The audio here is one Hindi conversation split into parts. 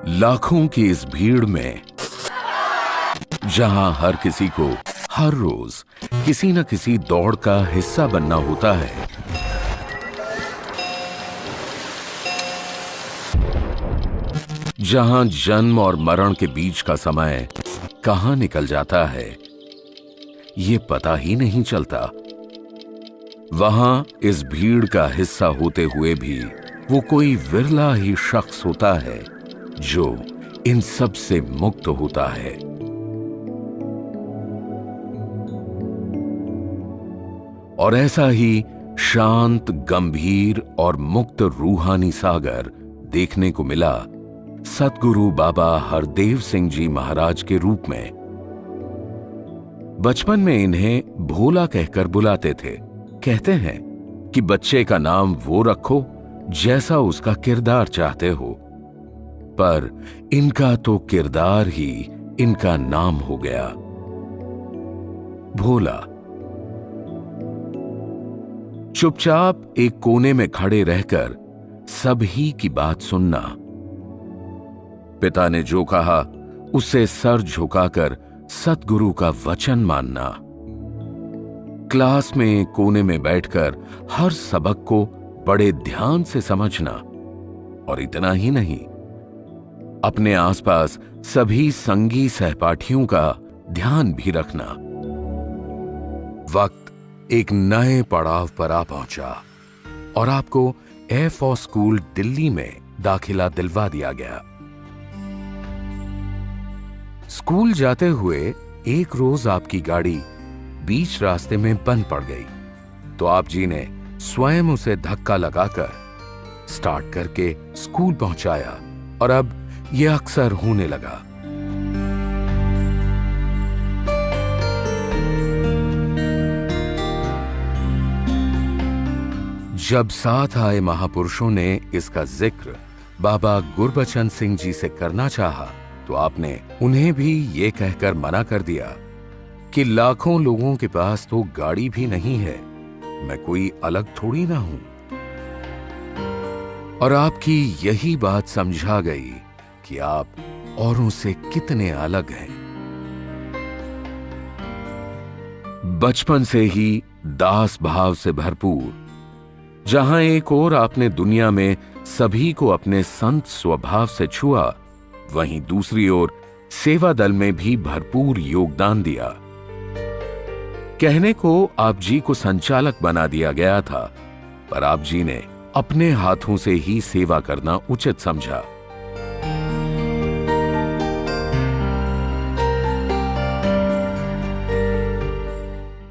लाखों की इस भीड़ में जहां हर किसी को हर रोज किसी न किसी दौड़ का हिस्सा बनना होता है, जहां जन्म और मरण के बीच का समय कहां निकल जाता है ये पता ही नहीं चलता, वहां इस भीड़ का हिस्सा होते हुए भी वो कोई विरला ही शख्स होता है जो इन सब से मुक्त होता है। और ऐसा ही शांत, गंभीर और मुक्त रूहानी सागर देखने को मिला सतगुरु बाबा हरदेव सिंह जी महाराज के रूप में। बचपन में इन्हें भोला कहकर बुलाते थे। कहते हैं कि बच्चे का नाम वो रखो जैसा उसका किरदार चाहते हो, पर इनका तो किरदार ही इनका नाम हो गया, भोला। चुपचाप एक कोने में खड़े रहकर सभी की बात सुनना, पिता ने जो कहा उसे सर झुकाकर सतगुरु का वचन मानना, क्लास में कोने में बैठकर हर सबक को बड़े ध्यान से समझना, और इतना ही नहीं, अपने आसपास सभी संगी सहपाठियों का ध्यान भी रखना। वक्त एक नए पड़ाव पर आ पहुंचा और आपको एयर फोर्स स्कूल दिल्ली में दाखिला दिलवा दिया गया। स्कूल जाते हुए एक रोज आपकी गाड़ी बीच रास्ते में बंद पड़ गई, तो आप जी ने स्वयं उसे धक्का लगाकर स्टार्ट करके स्कूल पहुंचाया, और अब यह अक्सर होने लगा। जब साथ आए महापुरुषों ने इसका जिक्र बाबा गुरबचन सिंह जी से करना चाहा, तो आपने उन्हें भी ये कहकर मना कर दिया कि लाखों लोगों के पास तो गाड़ी भी नहीं है, मैं कोई अलग थोड़ी ना हूं। और आपकी यही बात समझा गई कि आप औरों से कितने अलग हैं। बचपन से ही दास भाव से भरपूर, जहां एक ओर आपने दुनिया में सभी को अपने संत स्वभाव से छुआ, वहीं दूसरी ओर सेवा दल में भी भरपूर योगदान दिया। कहने को आप जी को संचालक बना दिया गया था, पर आप जी ने अपने हाथों से ही सेवा करना उचित समझा।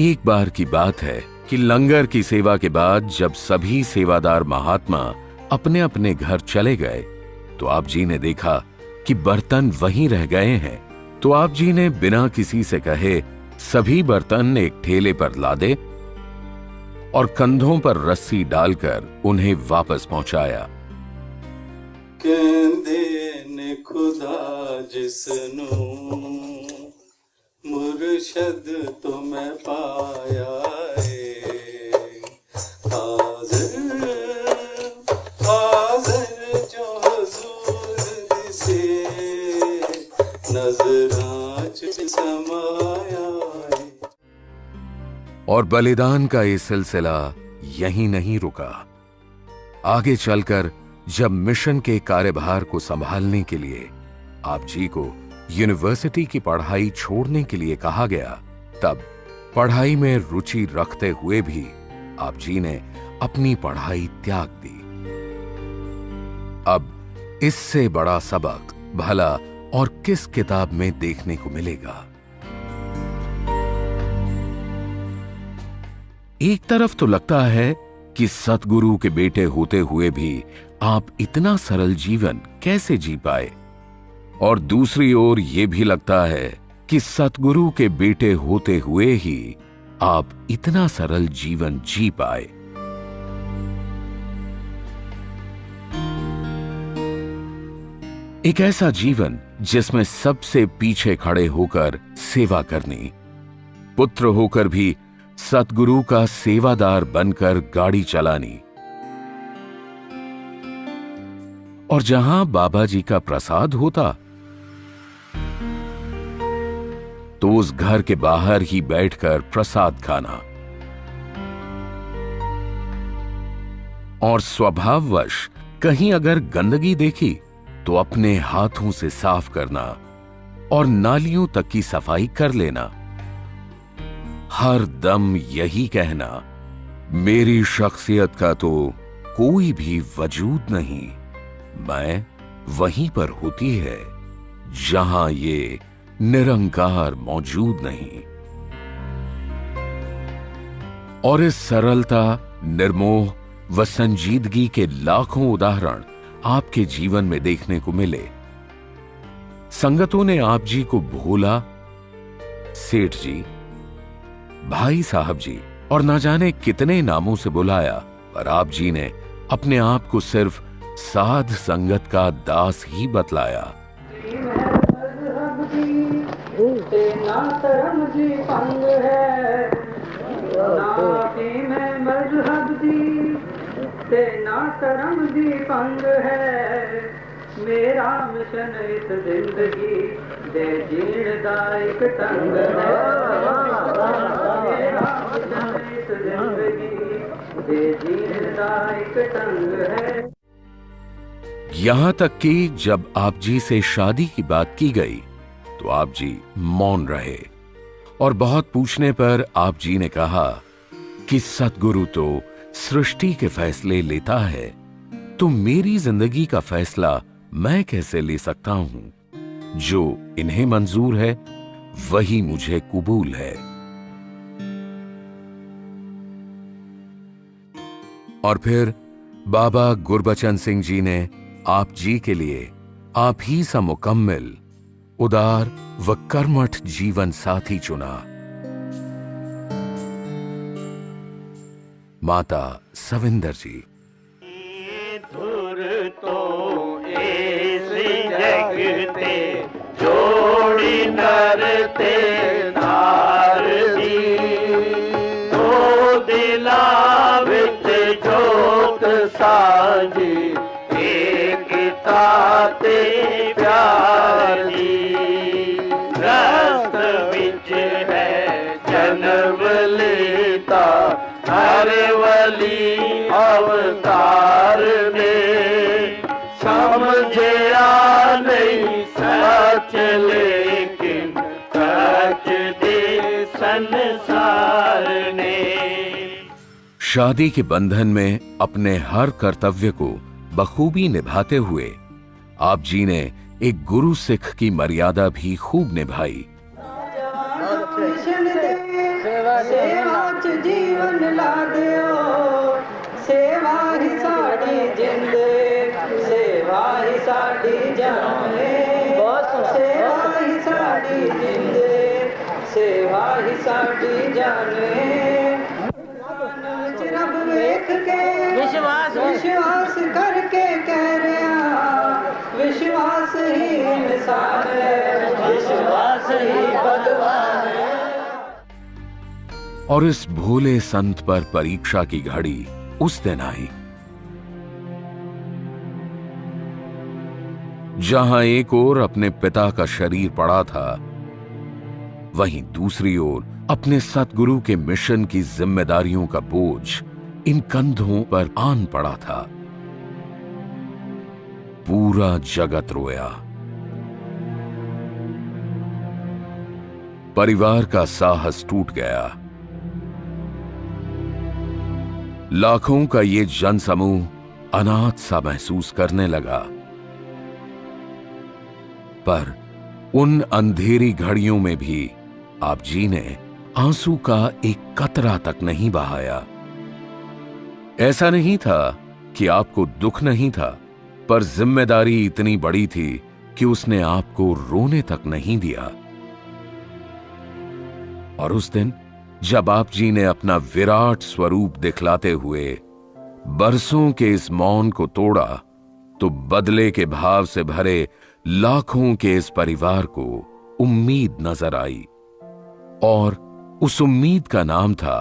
एक बार की बात है कि लंगर की सेवा के बाद जब सभी सेवादार महात्मा अपने अपने घर चले गए, तो आप जी ने देखा कि बर्तन वहीं रह गए हैं। तो आप जी ने बिना किसी से कहे सभी बर्तन एक ठेले पर लादे और कंधों पर रस्सी डालकर उन्हें वापस पहुंचाया। कहंदे ने खुदा जिसनू मुर्शद तो मैं पाया है, हाज़िर हाज़िर जो हुज़ूर दिसे नज़रां च समाया है। और बलिदान का ये सिलसिला यहीं नहीं रुका। आगे चलकर जब मिशन के कार्यभार को संभालने के लिए आप जी को यूनिवर्सिटी की पढ़ाई छोड़ने के लिए कहा गया, तब पढ़ाई में रुचि रखते हुए भी आप जी ने अपनी पढ़ाई त्याग दी। अब इससे बड़ा सबक भला और किस किताब में देखने को मिलेगा। एक तरफ तो लगता है कि सतगुरु के बेटे होते हुए भी आप इतना सरल जीवन कैसे जी पाए, और दूसरी ओर यह भी लगता है कि सतगुरु के बेटे होते हुए ही आप इतना सरल जीवन जी पाए। एक ऐसा जीवन जिसमें सबसे पीछे खड़े होकर सेवा करनी, पुत्र होकर भी सतगुरु का सेवादार बनकर गाड़ी चलानी, और जहां बाबा जी का प्रसाद होता तो उस घर के बाहर ही बैठकर प्रसाद खाना, और स्वभाववश कहीं अगर गंदगी देखी तो अपने हाथों से साफ करना और नालियों तक की सफाई कर लेना। हर दम यही कहना, मेरी शख्सियत का तो कोई भी वजूद नहीं, मैं वहीं पर होती है जहां ये निरंकार मौजूद नहीं। और इस सरलता, निर्मोह व संजीदगी के लाखों उदाहरण आपके जीवन में देखने को मिले। संगतों ने आप जी को भोला, सेठ जी, भाई साहब जी और ना जाने कितने नामों से बुलाया, पर आप जी ने अपने आप को सिर्फ साध संगत का दास ही बतलाया। ना धर्म जी पंग है, ना में मजहब दी ते ना धर्म जी पंग है। मेरा मिशन इस जिंदगी दे जीण दा एक ढंग है। मेरा मिशन इस जिंदगी दे जीण दा एक ढंग है। यहां तक कि जब आप जी से शादी की बात की गई तो आप जी मौन रहे, और बहुत पूछने पर आप जी ने कहा कि सतगुरु तो सृष्टि के फैसले लेता है, तो मेरी जिंदगी का फैसला मैं कैसे ले सकता हूं? जो इन्हें मंजूर है वही मुझे कबूल है। और फिर बाबा गुरबचन सिंह जी ने आप जी के लिए आप ही सा मुकम्मिल, उदार व कर्मठ जीवन साथी चुना। माता सविंदर जी। धुर तो इस जगते जोड़ी नर ते नार दी, तो दिला विच जोत साजी एकता ते प्यार दी। रस्त विच है जन्म लेता हर वली अवतार ने, समझया नहीं सच लेकिन सच दे संसार ने। शादी के बंधन में अपने हर कर्तव्य को बखूबी निभाते हुए आप जी ने एक गुरु सिख की मर्यादा भी खूब निभाई। सेवा च जीवन ला दियो, सेवा ही साडी जिंद, सेवा ही साडी जान, सेवा ही साडी जिंद, सेवा ही साडी जान। रब वेख के विश्वास करके कह रहा, विश्वास ही इंसान है, विश्वास ही भगवान है। और इस भोले संत पर परीक्षा की घड़ी उस दिन आई जहां एक ओर अपने पिता का शरीर पड़ा था, वहीं दूसरी ओर अपने सतगुरु के मिशन की जिम्मेदारियों का बोझ इन कंधों पर आन पड़ा था। पूरा जगत रोया। परिवार का साहस टूट गया। लाखों का ये जनसमूह अनाथ सा महसूस करने लगा। पर उन अंधेरी घड़ियों में भी आप जी ने आंसू का एक कतरा तक नहीं बहाया। ऐसा नहीं था कि आपको दुख नहीं था, पर जिम्मेदारी इतनी बड़ी थी कि उसने आपको रोने तक नहीं दिया। और उस दिन जब आप जी ने अपना विराट स्वरूप दिखलाते हुए बरसों के इस मौन को तोड़ा, तो बदले के भाव से भरे लाखों के इस परिवार को उम्मीद नजर आई, और उस उम्मीद का नाम था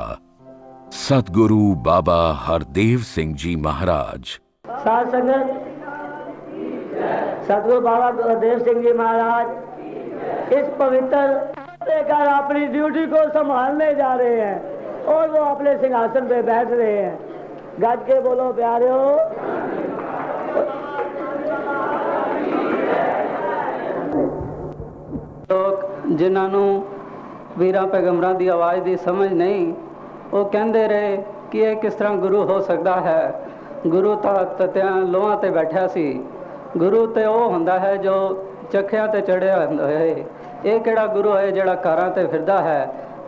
सतगुरु बाबा हरदेव सिंह जी महाराज। साथ संगत सतगुरु बाबा गुरदेव सिंह जी महाराज इस पवित्र लेकर अपनी ड्यूटी को संभालने जा रहे हैं और वो अपने सिंहासन पे बैठ रहे हैं। गज के बोलो प्यारे हो। लोग जिन्होंने वीर पैगंबरां की आवाज़ की समझ नहीं, वो कहते रहे कि ये किस तरह गुरु हो सकता है। गुरु तो तत्या लोहां ते बैठा सी। गुरु तो वो हुंदा है जो चखियां ते चढ़िया है। ये किहड़ा गुरु है जिहड़ा कारां ते फिरदा है।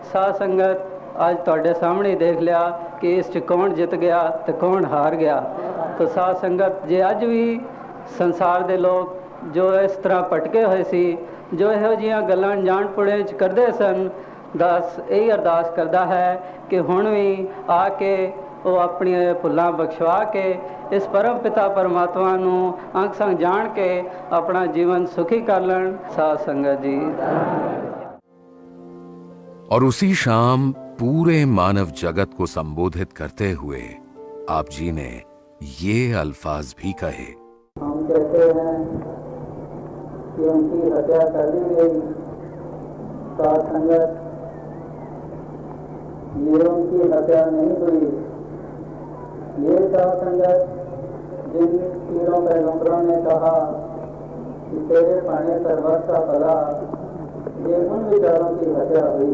साध संगत आज तुहाडे सामने देख लिया कि इस च कौन जित गया तो कौन हार गया। तो साध संगत जे अज भी संसार के लोग जो इस तरह भटके हुए सी, जो इहो जिहियां गल्लां जान पुणे च करदे सन, दस यही अरदास करदा है कि हुण भी आके वो अपनी भुल्लां बख्शवा के इस परम पिता परमात्मा नूं अंग संग जान के अपना जीवन सुखी कर लें। साध संगत जी। और उसी शाम पूरे मानव जगत को संबोधित करते हुए आप जी ने ये अल्फाज भी कहे। हम कहते हैं कि उनकी हत्या कर दी गई। साध संगत, ये उनकी हत्या नहीं हुई। ये साध संगत जिन पीरों पैगंबरों ने कहा कि तेरे पाने सर्वस्व का भला, ये उन विचारों की हत्या हुई।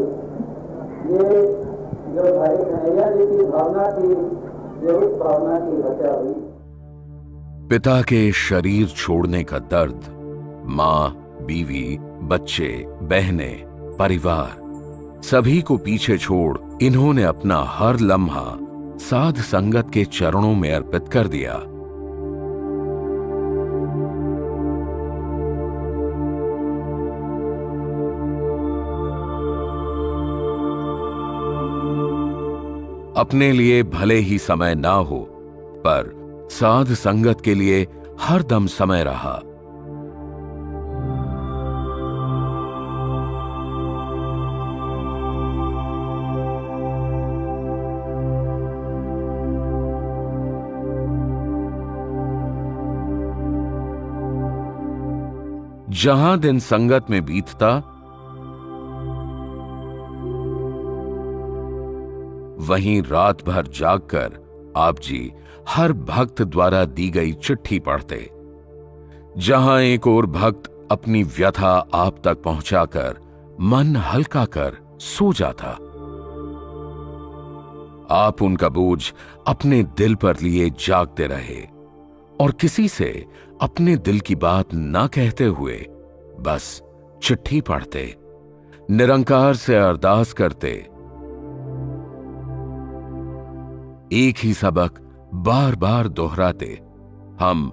ये जो भाई कन्हैया जी की भावना थी, ये उस भावना की हत्या हुई। पिता के शरीर छोड़ने का दर्द माँ, बीवी, बच्चे, बहनें, परिवार सभी को पीछे छोड़ इन्होंने अपना हर लम्हा साध संगत के चरणों में अर्पित कर दिया। अपने लिए भले ही समय ना हो, पर साध संगत के लिए हर दम समय रहा। जहां दिन संगत में बीतता, वहीं रात भर जागकर आप जी हर भक्त द्वारा दी गई चिट्ठी पढ़ते। जहां एक और भक्त अपनी व्यथा आप तक पहुंचाकर मन हल्का कर सो जाता, आप उनका बोझ अपने दिल पर लिए जागते रहे और किसी से अपने दिल की बात ना कहते हुए बस चिट्ठी पढ़ते, निरंकार से अरदास करते। एक ही सबक बार बार दोहराते, हम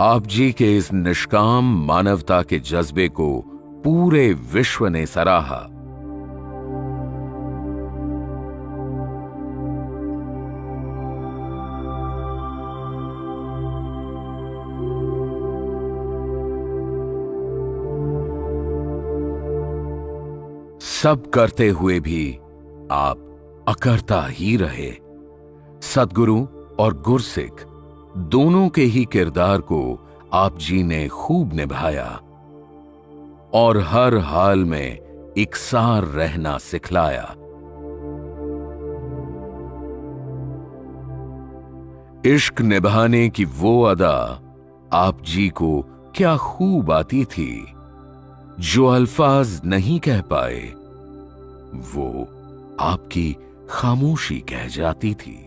आप जी के इस निष्काम मानवता के जज्बे को पूरे विश्व ने सराहा। सब करते हुए भी आप अकर्ता ही रहे। सदगुरु और गुरसिख दोनों के ही किरदार को आप जी ने खूब निभाया और हर हाल में इकसार रहना सिखलाया। इश्क निभाने की वो अदा आप जी को क्या खूब आती थी, जो अल्फाज नहीं कह पाए वो आपकी खामोशी कह जाती थी।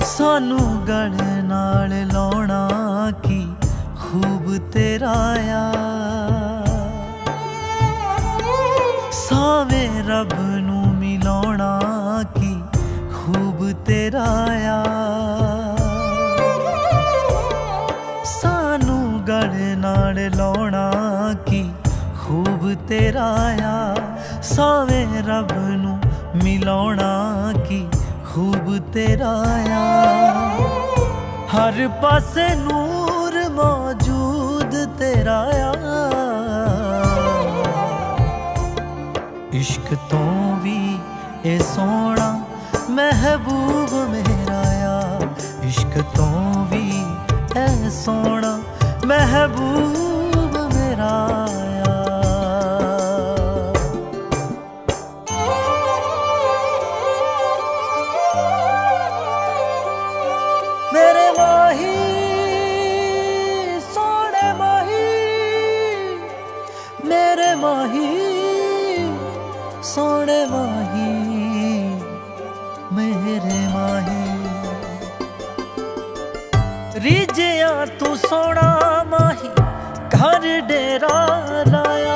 सानू गण नाल लाउणा की खूब तेरा आ, सावे रब नू मिलाउणा की खूब तेरा आ। ਤੇਰਾ ਆ ਸਾਵੇਂ ਰੱਬ ਨੂੰ ਮਿਲਾਉਣਾ ਕੀ ਖੂਬ ਤੇਰਾ ਆ ਹਰ ਪਾਸੇ ਨੂਰ ਮੌਜੂਦ ਤੇਰਾ ਆ इश्क तो भी ए सोना महबूब मेरा आ इश्क तो भी ए सोना महबूब मेरा आ मेरे माही सोने माही मेरे माही सोने माही मेरे माही रिझिया तू सोना माही घर डेरा लाया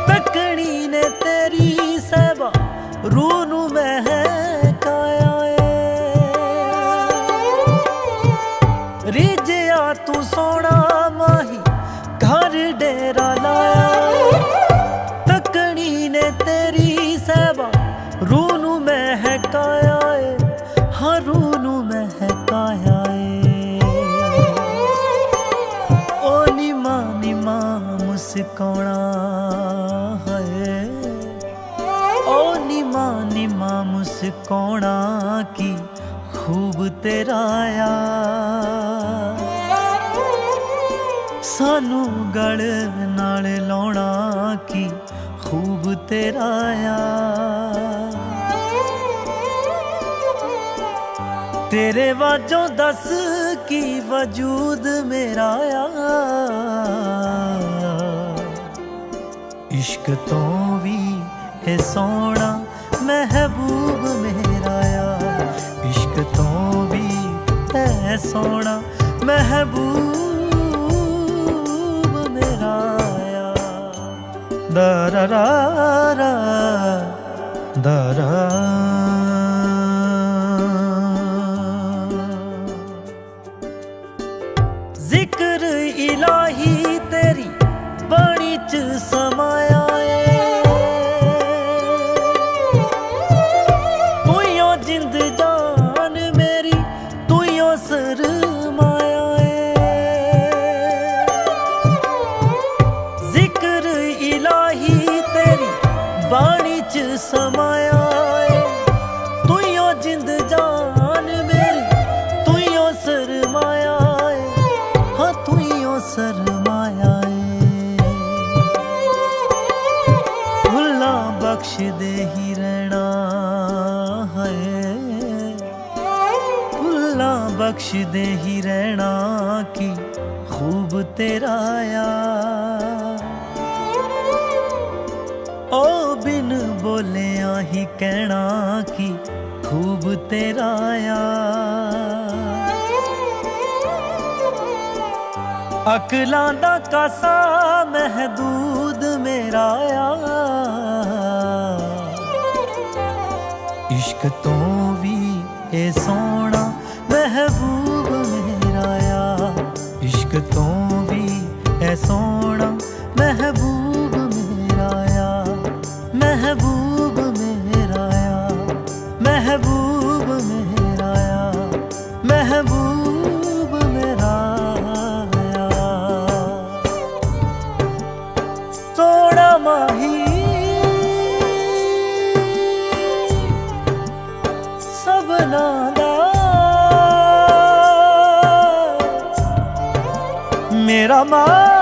तकनी ने तेरी सहबा रूह नू महकाया रिझिया तू सोना माही घर डेरा लाया तकनी ने तेरी सहबा रूह नू महकाया हाँ रूह नू महकाया ओ नीमा नीमा मुस्काना है ओ नीमा नीमा मुस्काना की खूब तेरा आ सानू गल नाल लाउणा की खूब तेरा आ तेरे वाजों दस की वजूद मेरा आ इश्क तो भी है सोना महबूब मेरा आ इश्क तो भी है सोना महबूब da da da da da da जिक्र इलाही तेरी बाणी च समाया तू यो जिंद जान मेरी तू यो सरमाया बाणी च समाया तू यो जिंद जान मेरी तू यो सरमाया हाँ तू यो सरमाया भुला बख्श दे ही रहना है भुला बख्श दे ही रहना की खूब तेरा आ ओ बिन बोलिया ही कहना की खूब तेरा आ अकलां दा कासा महदूद मेरा आ इश्क तो भी ए सोना महबूब मेरा आ इश्क तो भी ए सोना महबूब मेरा आ महबूब मेरा आ महबूब मेरा आ महबूब मेरा आ सोना माही सबना दा मेरा माँ